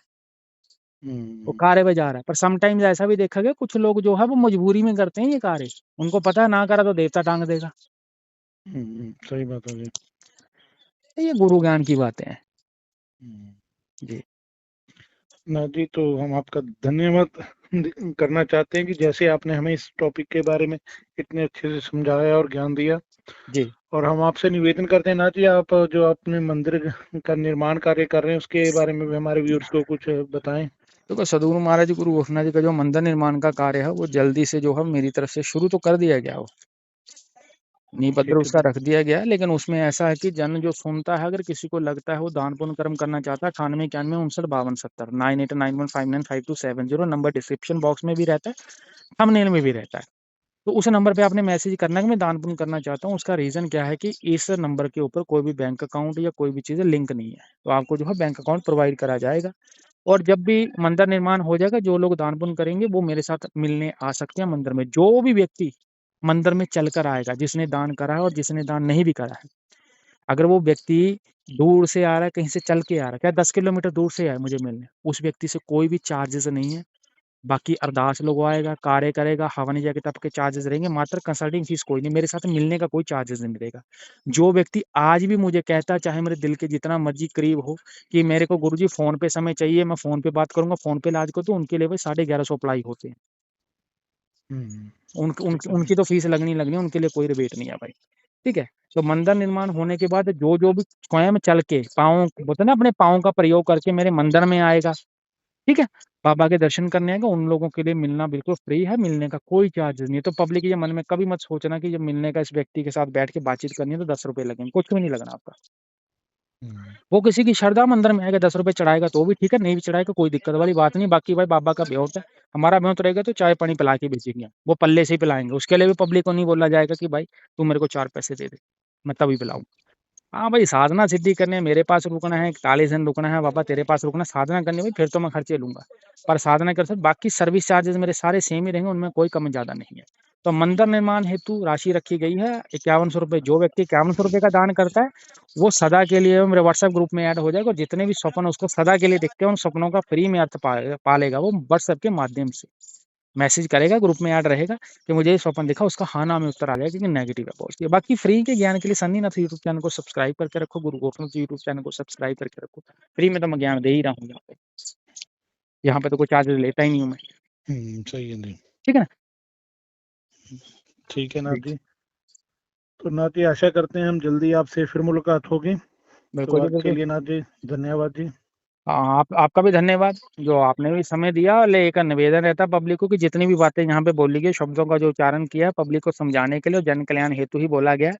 वो हम्म। कार्य पे जा रहा है। पर समटाइम्स ऐसा भी देखा गया, कुछ लोग जो है वो मजबूरी में करते हैं ये कार्य, उनको पता है ना करा तो देवता टांग देगा। सही बात है जी। ये गुरु ज्ञान की बातें हैं हम्म। जी। ना जी, तो हम आपका धन्यवाद करना चाहते हैं कि जैसे आपने हमें इस टॉपिक के बारे में इतने अच्छे से समझाया और ज्ञान दिया। जी और हम आपसे निवेदन करते हैं ना जी, आप जो अपने मंदिर का निर्माण कार्य कर रहे हैं उसके बारे में भी हमारे व्यूअर्स को कुछ बताएं। देखो, सदगुरु महाराज जी, गुरु गोरखनाथ जी का जो मंदिर निर्माण का कार्य है वो जल्दी से जो है मेरी तरफ से शुरू तो कर दिया गया, वो नींव पत्थर ठीक है उसका जी। रख दिया गया है। लेकिन उसमें ऐसा है कि जन जो सुनता है, अगर किसी को लगता है वो दान पुण्य कर्म करना चाहता है, 98 91 59 70 98 92 59527 नंबर डिस्क्रिप्शन बॉक्स में भी रहता है, थंबनेल में भी रहता है। तो उस नंबर पे आपने मैसेज करना है कि मैं दान पुण्य करना चाहता हूँ। उसका रीजन क्या है कि इस नंबर के ऊपर कोई भी बैंक अकाउंट या कोई भी चीज़ लिंक नहीं है, तो आपको जो है बैंक अकाउंट प्रोवाइड करा जाएगा। और जब भी मंदिर निर्माण हो जाएगा, जो लोग दान पुण्य करेंगे वो मेरे साथ मिलने आ सकते हैं मंदिर में। जो भी व्यक्ति मंदिर में चलकर आएगा, जिसने दान करा है और जिसने दान नहीं भी करा है, अगर वो व्यक्ति दूर से आ रहा है, कहीं से चल के आ रहा है, क्या 10 किलोमीटर दूर से आए मुझे मिलने, उस व्यक्ति से कोई भी चार्जेस नहीं है। बाकी अरदास लगवाएगा, कार्य करेगा, हवन यज्ञ तप के चार्जेस रहेंगे, मात्र कंसल्टिंग फीस कोई नहीं, मेरे साथ मिलने का कोई चार्जेस नहीं मिलेगा। जो व्यक्ति आज भी मुझे कहता है, चाहे मेरे दिल के जितना मर्जी करीब हो, कि मेरे को गुरुजी फोन पे समय चाहिए, मैं फोन पे बात करूंगा, फोन पे इलाज को, तो उनके लिए भाई 1150 अप्लाई होते हैं। हम्म। ठीक है जी। उनकी तो फीस लगनी, उनके लिए कोई रिबेट नहीं है भाई। ठीक है। तो मंदिर निर्माण होने के बाद जो जो भी स्वयं चल के पाँव, बोलते हैं ना, अपने पाँव का प्रयोग करके मेरे मंदिर में आएगा, ठीक है, बाबा के दर्शन करने आएगा, उन लोगों के लिए मिलना बिल्कुल फ्री है, मिलने का कोई चार्जेस नहीं है। तो पब्लिक ये मन में कभी मत सोचना कि जब मिलने का, इस व्यक्ति के साथ बैठ के बातचीत करनी है तो 10 रुपए लगेंगे, कुछ भी नहीं लगना आपका। हम्म। वो किसी की श्रद्धा मंदिर में आएगा, 10 रुपए चढ़ाएगा तो भी ठीक है, नहीं भी चढ़ाएगा कोई दिक्कत वाली बात नहीं। बाकी भाई बाबा का ब्योत है, हमारा ब्योत रहेगा तो चाय पानी पिला के भेजेंगे, वो पल्ले से ही पिलाएंगे। उसके लिए भी पब्लिक को नहीं बोला जाएगा कि भाई तू मेरे को 4 पैसे दे दे, मैं तभी पिलाऊं। हाँ भाई, साधना सिद्धि करने मेरे पास रुकना है, 41 दिन रुकना है, बाबा तेरे पास रुकना, साधना करने भाई फिर तो मैं खर्चे लूंगा। पर साधना कर सकते, बाकी सर्विस चार्जेस मेरे सारे सेम ही रहेंगे, उनमें कोई कम ज्यादा नहीं है। तो मंदिर निर्माण हेतु राशि रखी गई है 5100 रुपये। जो व्यक्ति 5100 रुपये का दान करता है, वो सदा के लिए मेरे व्हाट्सएप ग्रुप में ऐड हो जाएगा, और जितने भी स्वप्न उसको सदा के लिए दिखते हैं, उन सपनों का फ्री में अर्थ पालेगा वो व्हाट्सएप के माध्यम से। मैसेज करेगा, ग्रुप में ऐड रहेगा कि मुझे ये स्वप्न दिखा, उसका हाँ ना में उत्तर आ जाएगा, क्योंकि नेगेटिव है पॉजिटिव। बाकी फ्री के ज्ञान के लिए सन्नीनाथ यूट्यूब चैनल को सब्सक्राइब करके रखो, गुरु गोरखनाथ यूट्यूब चैनल को सब्सक्राइब करके रखो। फ्री में तो मैं ज्ञान दे ही रहा हूँ यहाँ पे तो कोई चार्ज लेता ही नहीं हूँ मैं। सही है जी। ठीक है ना ठीक है नाथ जी। जी। तो नाथ जी, आशा करते हैं हम जल्दी आपसे फिर मुलाकात होगी। तो बिल्कुल जी आज के बिल्कुल। लिए नाथ जी धन्यवाद जी। हाँ, आपका भी धन्यवाद, जो आपने भी समय दिया। और एक निवेदन रहता है पब्लिक को कि जितनी भी बातें यहाँ पे बोली गई, शब्दों का जो उच्चारण किया है पब्लिक को समझाने के लिए और जन कल्याण हेतु ही बोला गया है।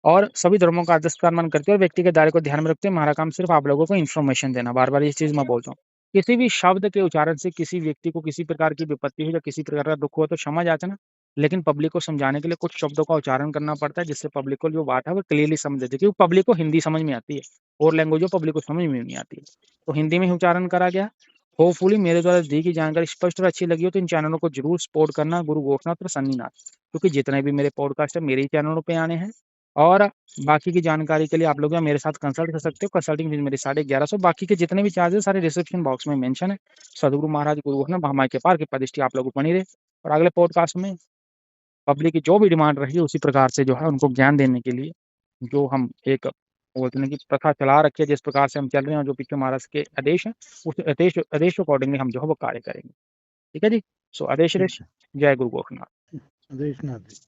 और सभी धर्मों का आदर सत्कार मान करते हुए व्यक्ति के दायरे को ध्यान में रखते हुए हमारा काम सिर्फ आप लोगों को इन्फॉर्मेशन देना। बार बार ये चीज मैं बोलता हूँ, किसी भी शब्द के उच्चारण से किसी व्यक्ति को किसी प्रकार की विपत्ति हो या किसी प्रकार का दुख हो तो क्षमा याचना। लेकिन पब्लिक को समझाने के लिए कुछ शब्दों का उच्चारण करना पड़ता है, जिससे पब्लिक को जो बात है वो क्लियरली समझ लेती है, क्योंकि पब्लिक को हिंदी समझ में आती है और लैंग्वेज पब्लिक को समझ में नहीं आती है। तो हिंदी में ही उच्चारण करा गया। होपफुली मेरे द्वारा दी गई जानकारी स्पष्ट और अच्छी लगी हो तो इन चैनलों को जरूर सपोर्ट करना, गुरु गोरखनाथ और सन्नीनाथ, क्योंकि जितने भी मेरे पॉडकास्ट है मेरे ही चैनलों पे आने हैं। और बाकी की जानकारी के लिए आप लोग मेरे साथ कंसल्ट कर सकते हो, कंसल्टिंग फीस मेरी 1150। बाकी के जितने भी चार्जेस सारे डिस्क्रिप्शन बॉक्स में मेंशन है। सदगुरु महाराज गुरु गोरखनाथ महामाई के पार कृपा दृष्टि आप लोगों को बनी रहे। और अगले पॉडकास्ट में पब्लिक की जो भी डिमांड रही उसी प्रकार से जो है उनको ज्ञान देने के लिए, जो हम एक बोलते हैं कि प्रथा चला रखी है, जिस प्रकार से हम चल रहे हैं और जो पीछे महाराज के आदेश हैं, उस आदेश अकॉर्डिंगली हम जो है वो कार्य करेंगे। ठीक है जी। सो आदेश ठीक रेश। है। जय गुरु गोरखनाथ। आदेश नाथ जी।